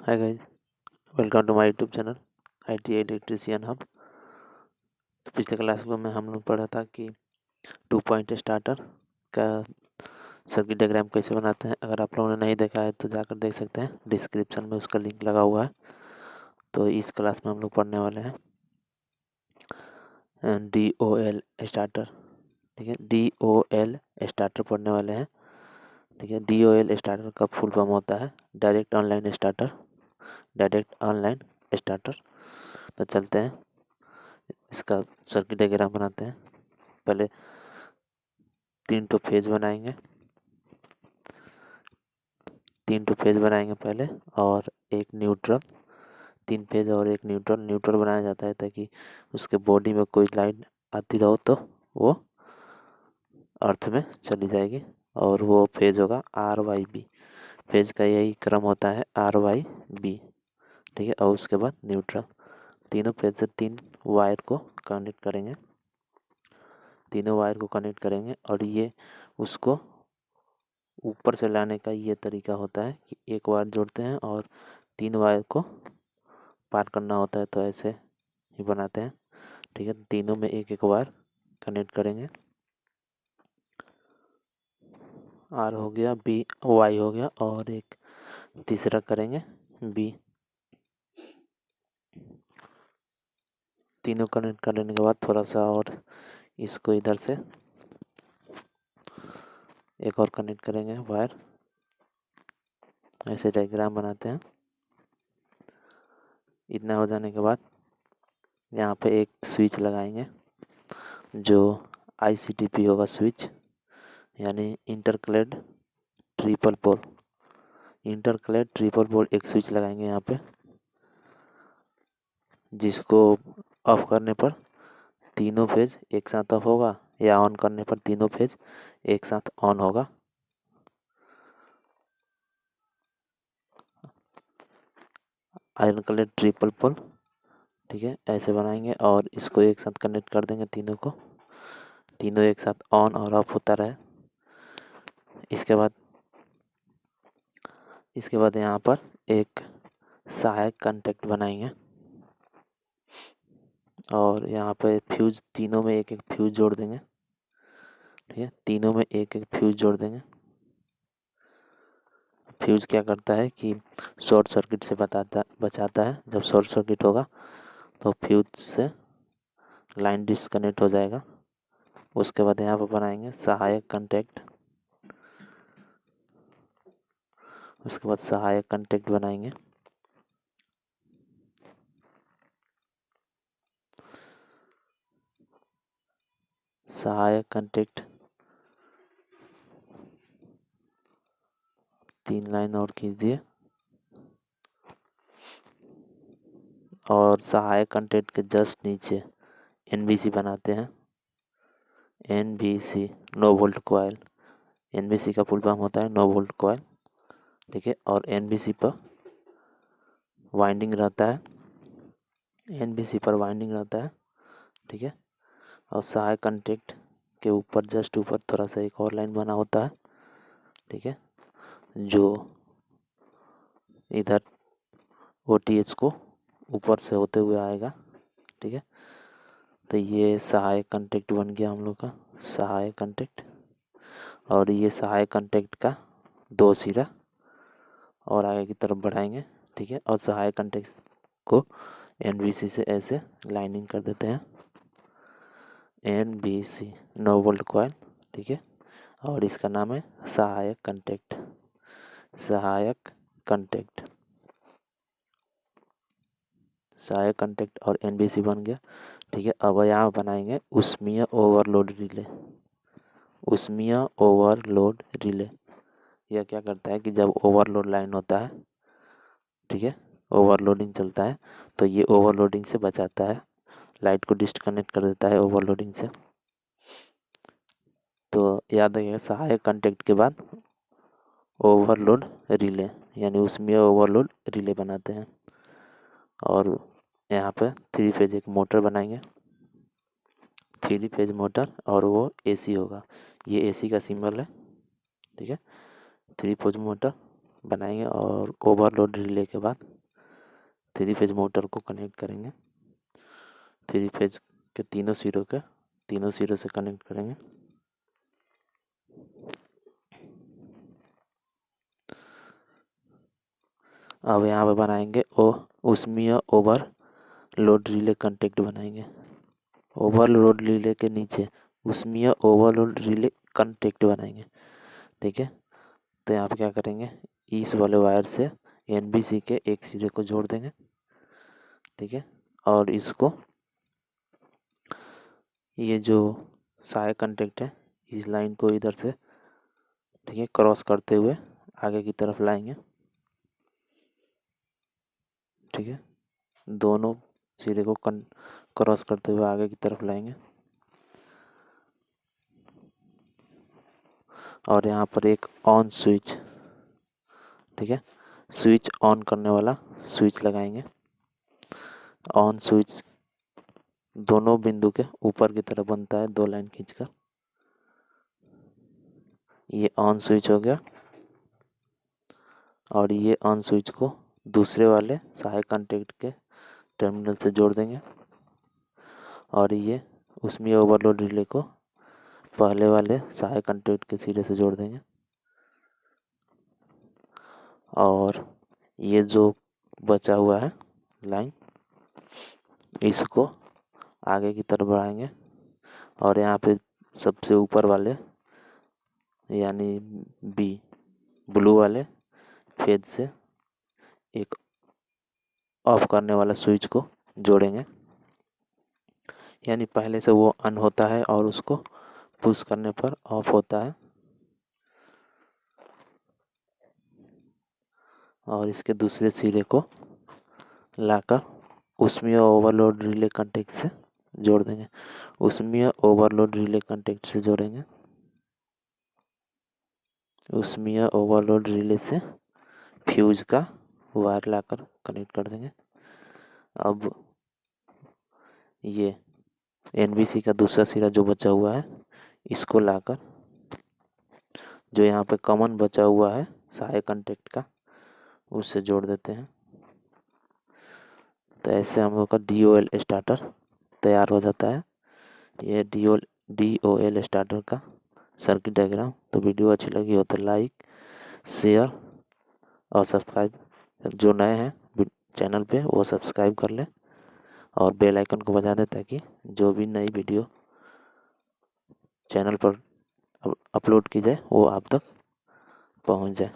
Hi guys, welcome to my YouTube channel IT electrician hub. तो पिछले class में हम लोग पढ़ा था कि 2 पॉइंट स्टार्टर का सर्किट डायग्राम कैसे बनाते हैं। अगर आप लोगों ने नहीं देखा है तो जाकर देख सकते हैं, डिस्क्रिप्शन में उसका लिंक लगा हुआ है। तो इस क्लास में हम लोग पढ़ने वाले हैं DOL स्टार्टर। ठीक है, DOL स्टार्टर पढ़ने वाले हैं। ठीक है, DOL स्टार्टर का फुल फॉर्म होता है direct online starter. Direct online starter. तो चलते हैं, इसका सर्किट डायग्राम बनाते हैं। पहले 3 फेज बनाएंगे, 3 फेज बनाएंगे पहले, और एक न्यूट्रल। 3 फेज और एक न्यूट्रल। न्यूट्रल बनाया जाता है ताकि उसके बॉडी में कोई लाइट आती रहो तो वो अर्थ में चली जाएगी, और वो फेज होगा RYB। फेज का यही क्रम होता है RYB। ठीक है, और उसके बाद न्यूट्रल। तीनों फेज से 3 वायर को कनेक्ट करेंगे, तीनों वायर को कनेक्ट करेंगे। और ये उसको ऊपर से लाने का ये तरीका होता है कि एक वायर जोड़ते हैं और 3 वायर को पार करना होता है, तो ऐसे ही बनाते हैं। ठीक है, तीनों में एक एक वायर कनेक्ट करेंगे। R हो गया, B Y हो गया, और एक तीसरा करेंगे B। तीनों कनेक्ट करने के बाद थोड़ा सा और इसको इधर से एक और कनेक्ट करेंगे वायर। ऐसे डायग्राम बनाते हैं। इतना हो जाने के बाद यहाँ पे एक स्विच लगाएंगे जो ICTP होगा स्विच, यानी इंटरकलेड ट्रिपल पोल। इंटरकलेड ट्रिपल पोल एक स्विच लगाएंगे यहाँ पे, जिसको ऑफ करने पर तीनों फेज एक साथ ऑफ होगा, या ऑन करने पर तीनों फेज एक साथ ऑन होगा। Iron clad triple pole. ठीक है, ऐसे बनाएंगे और इसको एक साथ कनेक्ट कर देंगे तीनों को, तीनों एक साथ ऑन और ऑफ होता रहे। इसके बाद यहाँ पर एक सहायक कॉन्टैक्ट बनाएंगे, और यहाँ पे फ्यूज तीनों में एक एक फ्यूज जोड़ देंगे। ठीक है, तीनों में एक एक फ्यूज जोड़ देंगे। फ्यूज क्या करता है कि शॉर्ट सर्किट से बचाता है। जब शॉर्ट सर्किट होगा तो फ्यूज से लाइन डिस्कनेक्ट हो जाएगा। उसके बाद यहाँ पर बनाएंगे सहायक कॉन्टैक्ट। उसके बाद सहायक कॉन्टैक्ट बनाएंगे। सहायक कॉन्टैक्ट 3 लाइन और खींच दिए, और सहायक कॉन्टैक्ट के जस्ट नीचे NBC बनाते हैं। NBC no volt coil. NBC का फुल फॉर्म होता है नो वोल्ट कॉइल। ठीक है, और NBC पर वाइंडिंग रहता है, NBC पर वाइंडिंग रहता है। ठीक है, और सहायक कॉन्टैक्ट के ऊपर जस्ट ऊपर थोड़ा सा एक और लाइन बना होता है। ठीक है, जो इधर OTH को ऊपर से होते हुए आएगा। ठीक है, तो ये सहायक कॉन्टैक्ट बन गया हम लोग का सहायक कॉन्टैक्ट। और ये सहायक कॉन्टैक्ट का 2 सिरा और आगे की तरफ बढ़ाएंगे। ठीक है, और सहायक कॉन्टैक्ट को NBC से ऐसे लाइनिंग कर देते हैं। NBC no volt coil. ठीक है, और इसका नाम है सहायक कॉन्टैक्ट। सहायक कॉन्टैक्ट, सहायक कॉन्टैक्ट और NBC बन गया। ठीक है, अब यहाँ बनाएंगे ऊष्मीय ओवरलोड रिले। ऊष्मीय ओवरलोड रिले यह क्या करता है कि जब ओवरलोड लाइन होता है, ठीक है, ओवरलोडिंग चलता है, तो ये ओवरलोडिंग से बचाता है, लाइट को डिस्कनेक्ट कर देता है ओवरलोडिंग से। तो याद रखिएगा, सहायक कॉन्टैक्ट के बाद ओवरलोड रिले, यानी ऊष्मीय ओवरलोड रिले बनाते हैं। और यहाँ पे 3 फेज एक मोटर बनाएंगे, 3 फेज मोटर, और वो AC होगा। ये AC का सिंबल है। ठीक है, 3 फेज मोटर बनाएंगे, और ओवरलोड रिले के बाद 3 फेज मोटर को कनेक्ट करेंगे। 3 फेज के तीनों सिरों से कनेक्ट करेंगे। अब यहाँ पे बनाएंगे उसमें ओवरलोड रिले कॉन्टैक्ट बनाएंगे। ओवरलोड रिले के नीचे उसमें ओवरलोड रिले कॉन्टैक्ट बनाएंगे। ठीक है, तो यहाँ पे क्या करेंगे, इस वाले वायर से NBC के एक सिरे को जोड़ देंगे। ठीक है, और इसको ये जो सहायक कॉन्टैक्ट है इस लाइन को इधर से, ठीक है, क्रॉस करते हुए आगे की तरफ लाएंगे। ठीक है, दोनों सिरे को क्रॉस करते हुए आगे की तरफ लाएंगे और यहाँ पर एक ऑन स्विच, ठीक है, स्विच ऑन करने वाला स्विच लगाएंगे। ऑन स्विच दोनों बिंदु के ऊपर की तरफ बनता है 2 लाइन खींचकर। ये ऑन स्विच हो गया और ये ऑन स्विच को दूसरे वाले सहायक कॉन्टैक्ट के टर्मिनल से जोड़ देंगे और ये उसमें ओवरलोड रिले को पहले वाले सहायक कॉन्टैक्ट के सिरे से जोड़ देंगे और ये जो बचा हुआ है लाइन इसको आगे की तरफ बढ़ाएंगे और यहाँ पे सबसे ऊपर वाले यानी ब्लू वाले फेज से एक ऑफ करने वाला स्विच को जोड़ेंगे। यानी पहले से वो ऑन होता है और उसको पुश करने पर ऑफ होता है और इसके दूसरे सिरे को लाकर उसमें ओवरलोड रिले कॉन्टैक्ट से जोड़ देंगे। उसमें ओवरलोड रिले कॉन्टैक्ट से जोड़ेंगे। उसमें ओवरलोड रिले से फ्यूज का वायर लाकर कनेक्ट कर देंगे। अब ये NBC का दूसरा सिरा जो बचा हुआ है इसको लाकर जो यहाँ पे कॉमन बचा हुआ है सहायक कॉन्टैक्ट का उससे जोड़ देते हैं। तो ऐसे हम लोग का DOL स्टार्टर तैयार हो जाता है। ये DOL स्टार्टर का सर्किट डायग्राम। तो वीडियो अच्छी लगी हो तो लाइक, शेयर और सब्सक्राइब, जो नए हैं चैनल पे वो सब्सक्राइब कर लें और बेल आइकन को बजा दें ताकि जो भी नई वीडियो चैनल पर अपलोड की जाए वो आप तक पहुंच जाए।